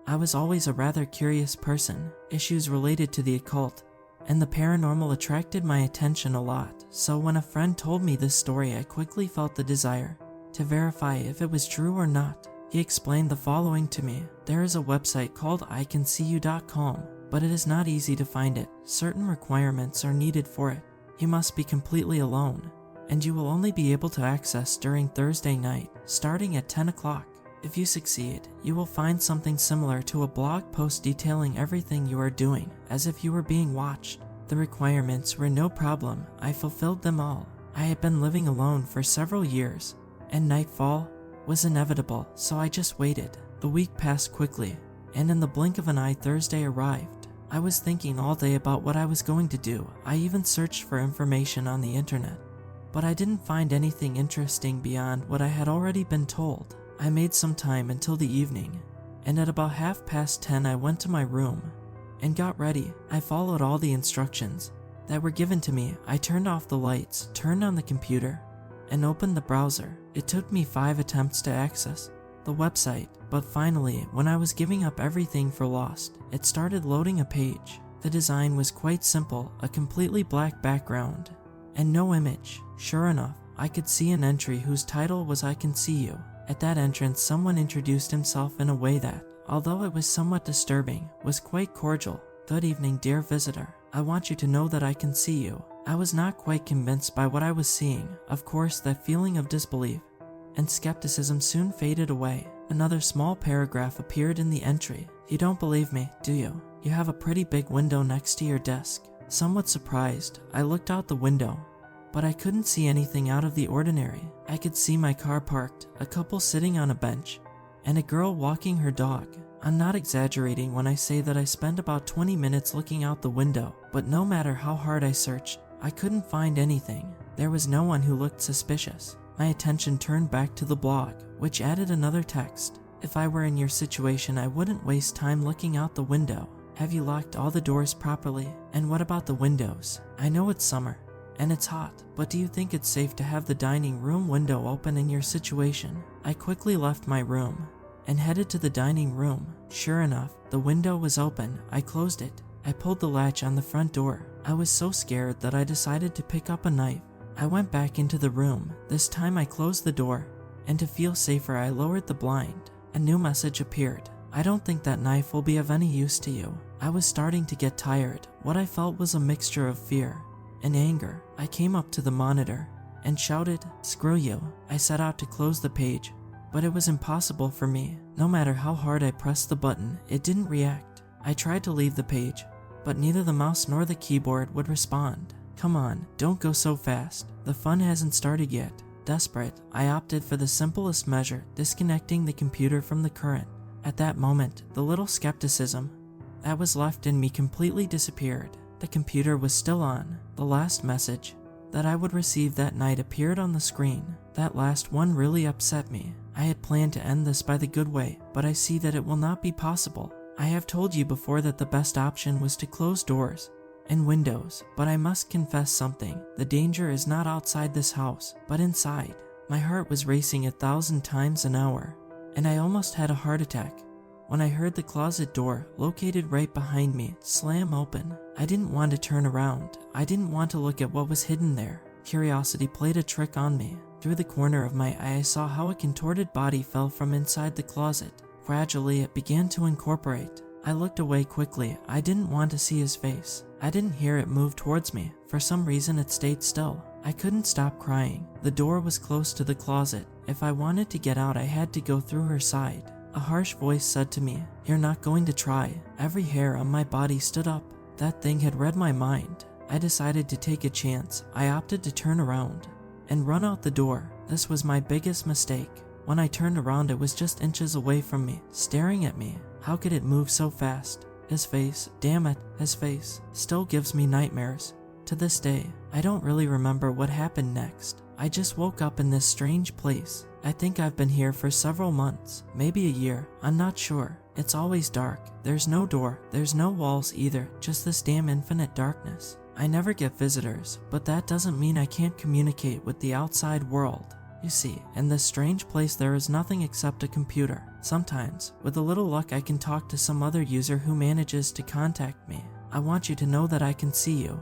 I was always a rather curious person. Issues related to the occult and the paranormal attracted my attention a lot, so when a friend told me this story, I quickly felt the desire to verify if it was true or not. He explained the following to me. There is a website called icanseeyou.com, but it is not easy to find it. Certain requirements are needed for it. You must be completely alone, and you will only be able to access during Thursday night, starting at 10 o'clock. If you succeed, you will find something similar to a blog post detailing everything you are doing, as if you were being watched. The requirements were no problem. I fulfilled them all. I had been living alone for several years, and nightfall was inevitable, so I just waited. The week passed quickly, and in the blink of an eye, Thursday arrived. I was thinking all day about what I was going to do. I even searched for information on the internet, but I didn't find anything interesting beyond what I had already been told. I made some time until the evening, and at about 10:30 I went to my room and got ready. I followed all the instructions that were given to me. I turned off the lights, turned on the computer, and opened the browser. It took me 5 attempts to access the website, but finally, when I was giving up everything for lost, it started loading a page. The design was quite simple, a completely black background and no image. Sure enough, I could see an entry whose title was "I Can See You." At that entrance, someone introduced himself in a way that, although it was somewhat disturbing, was quite cordial. "Good evening, dear visitor. I want you to know that I can see you." I was not quite convinced by what I was seeing. Of course, that feeling of disbelief and skepticism soon faded away. Another small paragraph appeared in the entry. "You don't believe me, do you? You have a pretty big window next to your desk." Somewhat surprised, I looked out the window, but I couldn't see anything out of the ordinary. I could see my car parked, a couple sitting on a bench, and a girl walking her dog. I'm not exaggerating when I say that I spent about 20 minutes looking out the window, but no matter how hard I searched, I couldn't find anything. There was no one who looked suspicious. My attention turned back to the blog, which added another text. "If I were in your situation, I wouldn't waste time looking out the window. Have you locked all the doors properly? And what about the windows? I know it's summer and it's hot, but do you think it's safe to have the dining room window open in your situation?" I quickly left my room and headed to the dining room. Sure enough, the window was open. I closed it. I pulled the latch on the front door. I was so scared that I decided to pick up a knife. I went back into the room. This time I closed the door, and to feel safer I lowered the blind. A new message appeared. "I don't think that knife will be of any use to you." I was starting to get tired. What I felt was a mixture of fear and anger. I came up to the monitor and shouted, "Screw you." I set out to close the page, but it was impossible for me. No matter how hard I pressed the button, it didn't react. I tried to leave the page, but neither the mouse nor the keyboard would respond. "Come on, don't go so fast. The fun hasn't started yet." Desperate, I opted for the simplest measure, disconnecting the computer from the current. At that moment, the little skepticism that was left in me completely disappeared. The computer was still on. The last message that I would receive that night appeared on the screen. That last one really upset me. I had planned to end this by the good way, but I see that it will not be possible. I have told you before that the best option was to close doors and windows, but I must confess something. The danger is not outside this house, but inside. My heart was racing 1,000 times an hour, and I almost had a heart attack when I heard the closet door, located right behind me, slam open. I didn't want to turn around. I didn't want to look at what was hidden there. Curiosity played a trick on me. Through the corner of my eye, I saw how a contorted body fell from inside the closet. Gradually, it began to incorporate. I looked away quickly. I didn't want to see his face. I didn't hear it move towards me. For some reason, it stayed still. I couldn't stop crying. The door was close to the closet. If I wanted to get out, I had to go through her side. A harsh voice said to me, "You're not going to try." Every hair on my body stood up. That thing had read my mind. I decided to take a chance. I opted to turn around and run out the door. This was my biggest mistake. When I turned around, it was just inches away from me, staring at me. How could it move so fast? His face, damn it, his face, still gives me nightmares. To this day, I don't really remember what happened next. I just woke up in this strange place. I think I've been here for several months, maybe a year, I'm not sure. It's always dark. There's no door, there's no walls either, just this damn infinite darkness. I never get visitors, but that doesn't mean I can't communicate with the outside world. You see, in this strange place there is nothing except a computer. Sometimes, with a little luck, I can talk to some other user who manages to contact me. I want you to know that I can see you,